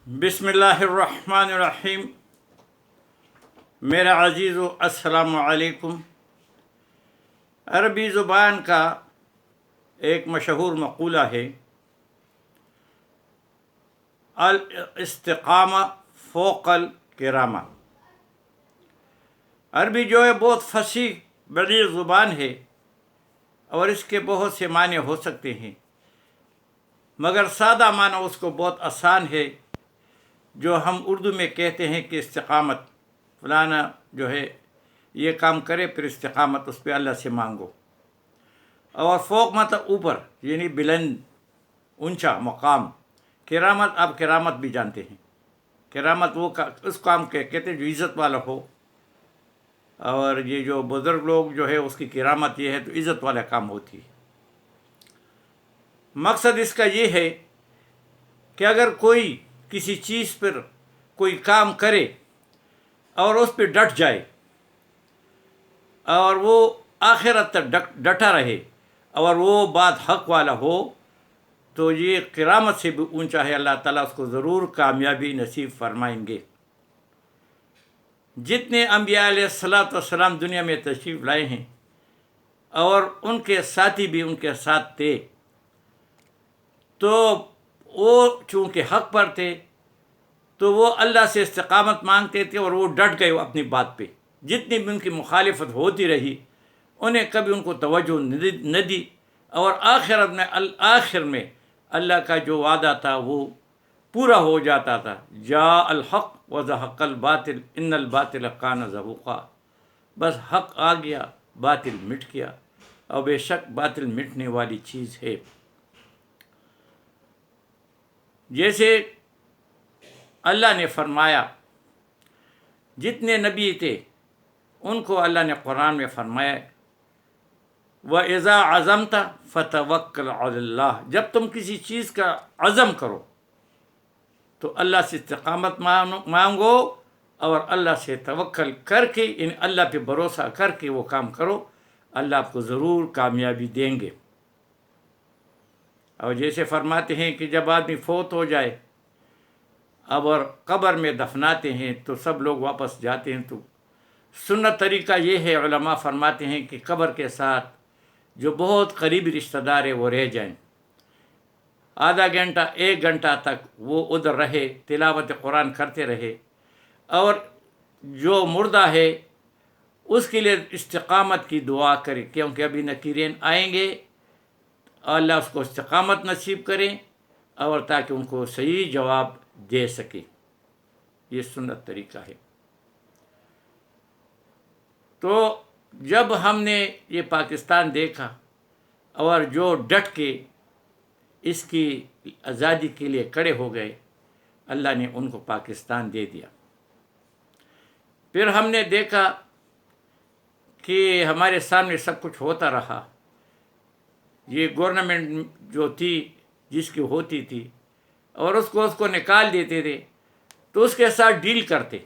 بسم اللہ الرحمن الرحیم۔ میرا عزیزو السلام علیکم۔ عربی زبان کا ایک مشہور مقولہ ہے، الاستقامہ فوق الکرامہ۔ عربی جو ہے بہت فصیح بڑی زبان ہے اور اس کے بہت سے معنی ہو سکتے ہیں، مگر سادہ معنی اس کو بہت آسان ہے، جو ہم اردو میں کہتے ہیں کہ استقامت، فلانا جو ہے یہ کام کرے، پھر استقامت اس پہ اللہ سے مانگو۔ اور فوق مطلب اوپر، یعنی بلند، اونچا مقام۔ کرامت، آپ کرامت بھی جانتے ہیں، کرامت وہ اس کام کے کہتے ہیں جو عزت والا ہو، اور یہ جو بزرگ لوگ جو ہے اس کی کرامت یہ ہے تو عزت والا کام ہوتی ہے۔ مقصد اس کا یہ ہے کہ اگر کوئی کسی چیز پر کوئی کام کرے اور اس پہ ڈٹ جائے اور وہ آخرت تک ڈٹا رہے اور وہ بات حق والا ہو، تو یہ کرامت سے بھی اونچا ہے، اللہ تعالیٰ اس کو ضرور کامیابی نصیب فرمائیں گے۔ جتنے انبیاء علیہ الصلوۃ والسلام دنیا میں تشریف لائے ہیں اور ان کے ساتھی بھی ان کے ساتھ تھے، تو وہ چونکہ حق پر تھے تو وہ اللہ سے استقامت مانگتے تھے اور وہ ڈٹ گئے اپنی بات پہ۔ جتنی بھی ان کی مخالفت ہوتی رہی، انہیں کبھی ان کو توجہ نہ دی، اور آخر میں اللہ کا جو وعدہ تھا وہ پورا ہو جاتا تھا۔ جاء الحق وزهق الباطل ان الباطل کان زہوقا۔ بس حق آ گیا، باطل مٹ گیا، اور بے شک باطل مٹنے والی چیز ہے۔ جیسے اللہ نے فرمایا، جتنے نبی تھے ان کو اللہ نے قرآن میں فرمایا، وَإِذَا عَزَمْتَ فَتَوَكَّلْ عَلَى اللَّهِ۔ جب تم کسی چیز کا عزم کرو تو اللہ سے استقامت مانگو اور اللہ سے توکل کر کے، یعنی اللہ پہ بھروسہ کر کے وہ کام کرو، اللہ آپ کو ضرور کامیابی دیں گے۔ اور جیسے فرماتے ہیں کہ جب آدمی فوت ہو جائے اور قبر میں دفناتے ہیں تو سب لوگ واپس جاتے ہیں، تو سنت طریقہ یہ ہے، علماء فرماتے ہیں کہ قبر کے ساتھ جو بہت قریبی رشتہ دار ہے وہ رہ جائیں، آدھا گھنٹہ 1 گھنٹہ تک وہ ادھر رہے، تلاوت قرآن کرتے رہے، اور جو مردہ ہے اس کے لیے استقامت کی دعا کرے، کیونکہ ابھی نکیرین آئیں گے، اللہ اس کو استقامت نصیب کریں اور تاکہ ان کو صحیح جواب دے سکے۔ یہ سنت طریقہ ہے۔ تو جب ہم نے یہ پاکستان دیکھا اور جو ڈٹ کے اس کی آزادی کے لیے کھڑے ہو گئے، اللہ نے ان کو پاکستان دے دیا۔ پھر ہم نے دیکھا کہ ہمارے سامنے سب کچھ ہوتا رہا، یہ گورنمنٹ جو تھی جس کی ہوتی تھی، اور اس کو نکال دیتے تھے تو اس کے ساتھ ڈیل کرتے،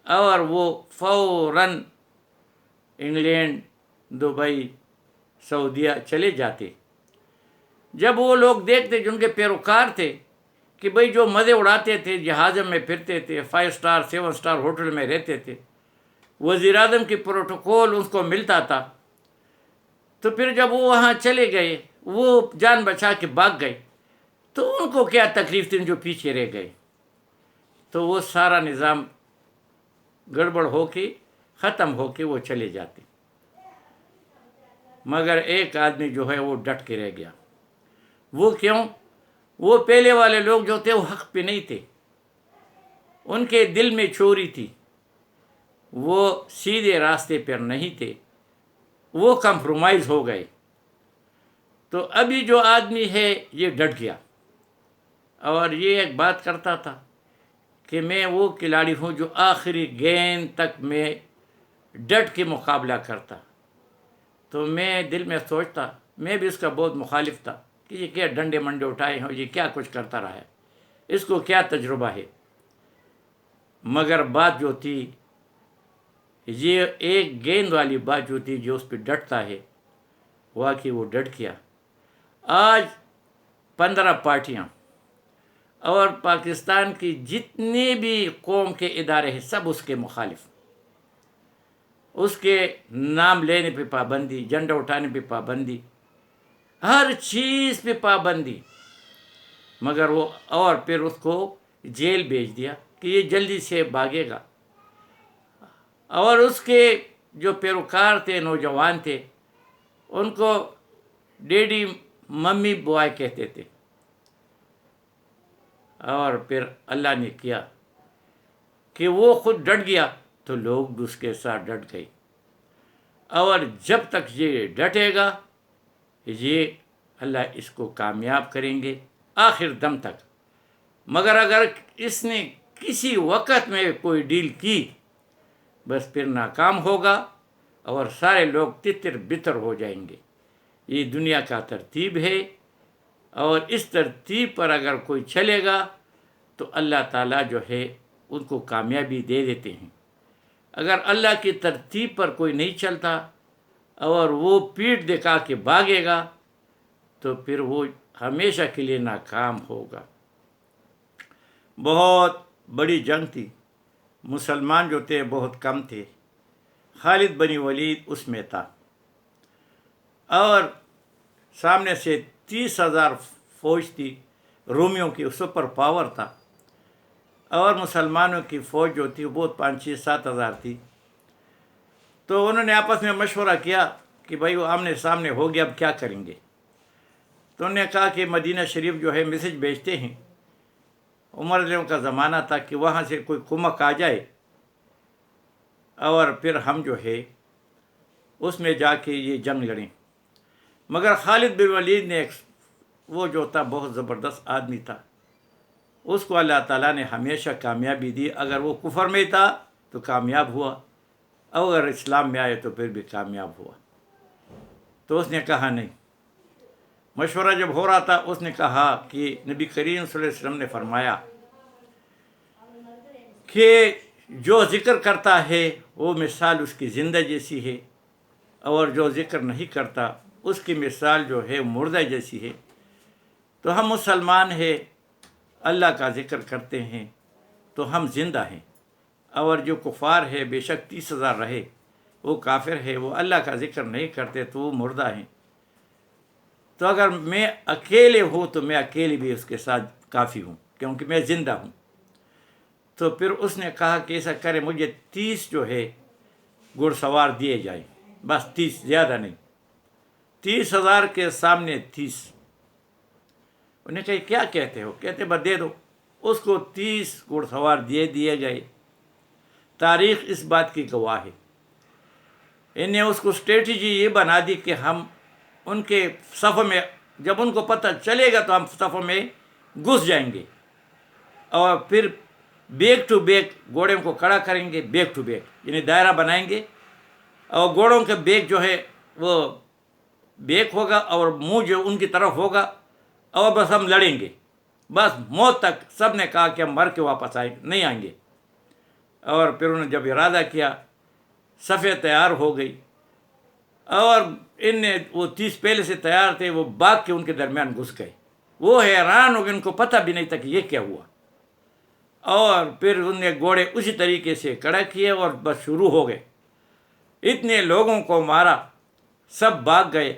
اور وہ فوراً انگلینڈ، دبئی، سعودیہ چلے جاتے۔ جب وہ لوگ دیکھتے جو ان کے پیروکار تھے کہ بھئی جو مزے اڑاتے تھے، جہازوں میں پھرتے تھے، 5 سٹار 7 سٹار ہوٹل میں رہتے تھے، وزیر اعظم کی پروٹوکول ان کو ملتا تھا، تو پھر جب وہ وہاں چلے گئے، وہ جان بچا کے بھاگ گئے، تو ان کو کیا تکلیف تھی جو پیچھے رہ گئے؟ تو وہ سارا نظام گڑبڑ ہو کے ختم ہو کے وہ چلے جاتے، مگر ایک آدمی جو ہے وہ ڈٹ کے رہ گیا۔ وہ کیوں؟ وہ پہلے والے لوگ جو تھے وہ حق پہ نہیں تھے، ان کے دل میں چوری تھی، وہ سیدھے راستے پر نہیں تھے، وہ کمپرومائز ہو گئے۔ تو ابھی جو آدمی ہے یہ ڈٹ گیا، اور یہ ایک بات کرتا تھا کہ میں وہ کھلاڑی ہوں جو آخری گیند تک میں ڈٹ کے مقابلہ کرتا۔ تو میں دل میں سوچتا، میں بھی اس کا بہت مخالف تھا کہ یہ کیا ڈنڈے منڈے اٹھائے ہیں، یہ کیا کچھ کرتا رہا ہے، اس کو کیا تجربہ ہے۔ مگر بات جو تھی، یہ ایک گیند والی بات جو تھی، جو اس پہ ڈٹتا ہے، واقعی وہ ڈٹ گیا۔ آج 15 پارٹیاں اور پاکستان کی جتنے بھی قوم کے ادارے ہیں سب اس کے مخالف، اس کے نام لینے پہ پابندی، جھنڈا اٹھانے پہ پابندی، ہر چیز پہ پابندی، مگر وہ اور پھر اس کو جیل بھیج دیا کہ یہ جلدی سے بھاگے گا۔ اور اس کے جو پیروکار تھے، نوجوان تھے، ان کو ڈیڈی ممی بوائے کہتے تھے۔ اور پھر اللہ نے کیا کہ وہ خود ڈٹ گیا تو لوگ بھی اس کے ساتھ ڈٹ گئے، اور جب تک یہ ڈٹے گا یہ اللہ اس کو کامیاب کریں گے آخر دم تک۔ مگر اگر اس نے کسی وقت میں کوئی ڈیل کی بس پھر ناکام ہوگا اور سارے لوگ تتر بتر ہو جائیں گے۔ یہ دنیا کا ترتیب ہے، اور اس ترتیب پر اگر کوئی چلے گا تو اللہ تعالیٰ جو ہے ان کو کامیابی دے دیتے ہیں۔ اگر اللہ کی ترتیب پر کوئی نہیں چلتا اور وہ پیٹھ دکھا کے بھاگے گا تو پھر وہ ہمیشہ کے لیے ناکام ہوگا۔ بہت بڑی جنگ تھی، مسلمان جو تھے بہت کم تھے، خالد بن ولید اس میں تھا، اور سامنے سے 30,000 فوج تھی، رومیوں کی سپر پاور تھا، اور مسلمانوں کی فوج جو تھی وہ بہت 5-6-7 ہزار تھی۔ تو انہوں نے آپس میں مشورہ کیا کہ بھائی وہ آمنے سامنے ہو گیا، اب کیا کریں گے؟ تو انہوں نے کہا کہ مدینہ شریف جو ہے میسج بھیجتے ہیں، عمر رضی کا زمانہ تھا کہ وہاں سے کوئی کمک آ جائے اور پھر ہم جو ہے اس میں جا کے یہ جنگ لڑیں۔ مگر خالد بن ولید نے وہ جو تھا بہت زبردست آدمی تھا، اس کو اللہ تعالیٰ نے ہمیشہ کامیابی دی۔ اگر وہ کفر میں تھا تو کامیاب ہوا، اور اگر اسلام میں آئے تو پھر بھی کامیاب ہوا۔ تو اس نے کہا نہیں، مشورہ جب ہو رہا تھا اس نے کہا کہ نبی کریم صلی اللہ علیہ وسلم نے فرمایا کہ جو ذکر کرتا ہے وہ مثال اس کی زندہ جیسی ہے، اور جو ذکر نہیں کرتا اس کی مثال جو ہے مردہ جیسی ہے۔ تو ہم مسلمان ہیں، اللہ کا ذکر کرتے ہیں تو ہم زندہ ہیں، اور جو کفار ہے بے شک 30,000 رہے وہ کافر ہے، وہ اللہ کا ذکر نہیں کرتے تو وہ مردہ ہیں۔ تو اگر میں اکیلے ہوں تو میں اکیلے بھی اس کے ساتھ کافی ہوں، کیونکہ میں زندہ ہوں۔ تو پھر اس نے کہا کہ ایسا کرے، مجھے 30 جو ہے گھڑ سوار دیے جائیں، بس 30، زیادہ نہیں، 30,000 کے سامنے 30۔ انہوں نے کہا کیا کہتے ہو؟ کہتے بس دے دو۔ اس کو 30 گھڑ سوار دیے گئے۔ تاریخ اس بات کی گواہ ہے۔ انہیں اس کو اسٹریٹجی یہ بنا دی کہ ہم ان کے صف میں، جب ان کو پتہ چلے گا تو ہم صف میں گھس جائیں گے، اور پھر بیک ٹو بیک گھوڑے کو کھڑا کریں گے، بیک ٹو بیک یعنی دائرہ بنائیں گے، اور گھوڑوں کے بیک جو ہے وہ بیک ہوگا اور منہ جو ان کی طرف ہوگا، اور بس ہم لڑیں گے بس موت تک۔ سب نے کہا کہ ہم مر کے واپس نہیں آئیں گے۔ اور پھر انہوں نے جب ارادہ کیا، صفیں تیار ہو گئی، اور ان نے وہ 30 پہلے سے تیار تھے، وہ بھاگ کے ان کے درمیان گھس گئے۔ وہ حیران ہو گئے، ان کو پتہ بھی نہیں تھا کہ یہ کیا ہوا۔ اور پھر انہوں نے گھوڑے اسی طریقے سے کھڑا کیے اور بس شروع ہو گئے۔ اتنے لوگوں کو مارا، سب بھاگ گئے۔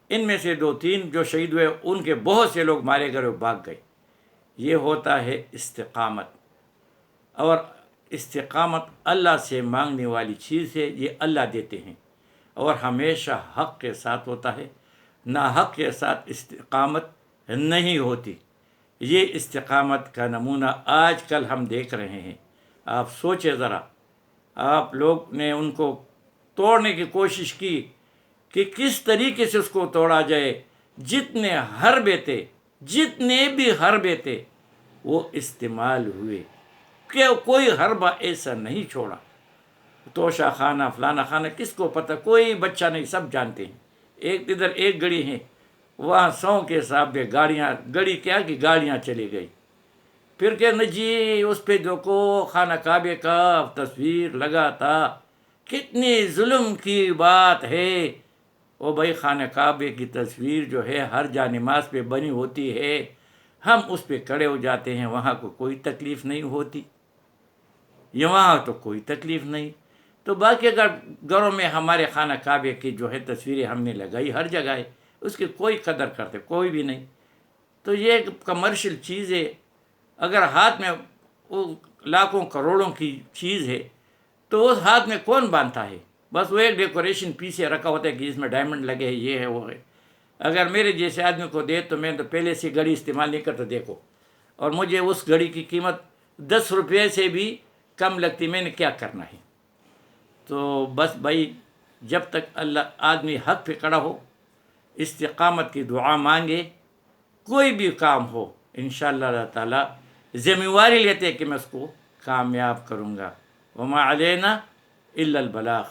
ان میں سے 2-3 جو شہید ہوئے، ان کے بہت سے لوگ مارے گئے اور بھاگ گئے۔ یہ ہوتا ہے استقامت، اور استقامت اللہ سے مانگنے والی چیز ہے، یہ اللہ دیتے ہیں، اور ہمیشہ حق کے ساتھ ہوتا ہے، ناحق کے ساتھ استقامت نہیں ہوتی۔ یہ استقامت کا نمونہ آج کل ہم دیکھ رہے ہیں۔ آپ سوچیں ذرا، آپ لوگ نے ان کو توڑنے کی کوشش کی کہ کس طریقے سے اس کو توڑا جائے۔ جتنے حربے تھے، جتنے بھی حربے تھے وہ استعمال ہوئے، کہ کوئی حربہ ایسا نہیں چھوڑا۔ توشہ خانہ، فلانا خانہ، کس کو پتہ؟ کوئی بچہ نہیں، سب جانتے ہیں۔ ایک ادھر ایک گڑی ہے، وہاں 100 کے حساب میں گڑی کیا کہ گاڑیاں چلی گئی۔ پھر کہ جی اس پہ دیکھو خانہ کعبے کا تصویر لگا تھا، کتنی ظلم کی بات ہے۔ وہ بھائی خانہ کعبے کی تصویر جو ہے ہر جا نماز پہ بنی ہوتی ہے، ہم اس پہ کھڑے ہو جاتے ہیں، وہاں کو کوئی تکلیف نہیں ہوتی، یہاں تو کوئی تکلیف نہیں۔ تو باقی اگر گھروں میں ہمارے خانہ کعبے کی جو ہے تصویریں ہم نے لگائی ہر جگہ ہے، اس کی کوئی قدر کرتے کوئی بھی نہیں۔ تو یہ ایک کمرشل چیز ہے، اگر ہاتھ میں وہ لاکھوں کروڑوں کی چیز ہے تو اس ہاتھ میں کون باندھتا ہے؟ بس وہ ایک ڈیکوریشن پیچھے رکھا ہوتا ہے کہ اس میں ڈائمنڈ لگے ہیں، یہ ہے وہ ہے۔ اگر میرے جیسے آدمی کو دے تو میں تو پہلے سے گھڑی استعمال نہیں کرتا، دیکھو، اور مجھے اس گھڑی کی قیمت 10 روپے سے بھی کم لگتی، میں نے کیا کرنا ہے؟ تو بس بھائی، جب تک اللہ آدمی حق پہ کھڑا ہو، استقامت کی دعا مانگے، کوئی بھی کام ہو، انشاءاللہ اللہ تعالیٰ ذمہ واری لیتے کہ میں اس کو کامیاب کروں گا۔ وما علینا الا البلاغ۔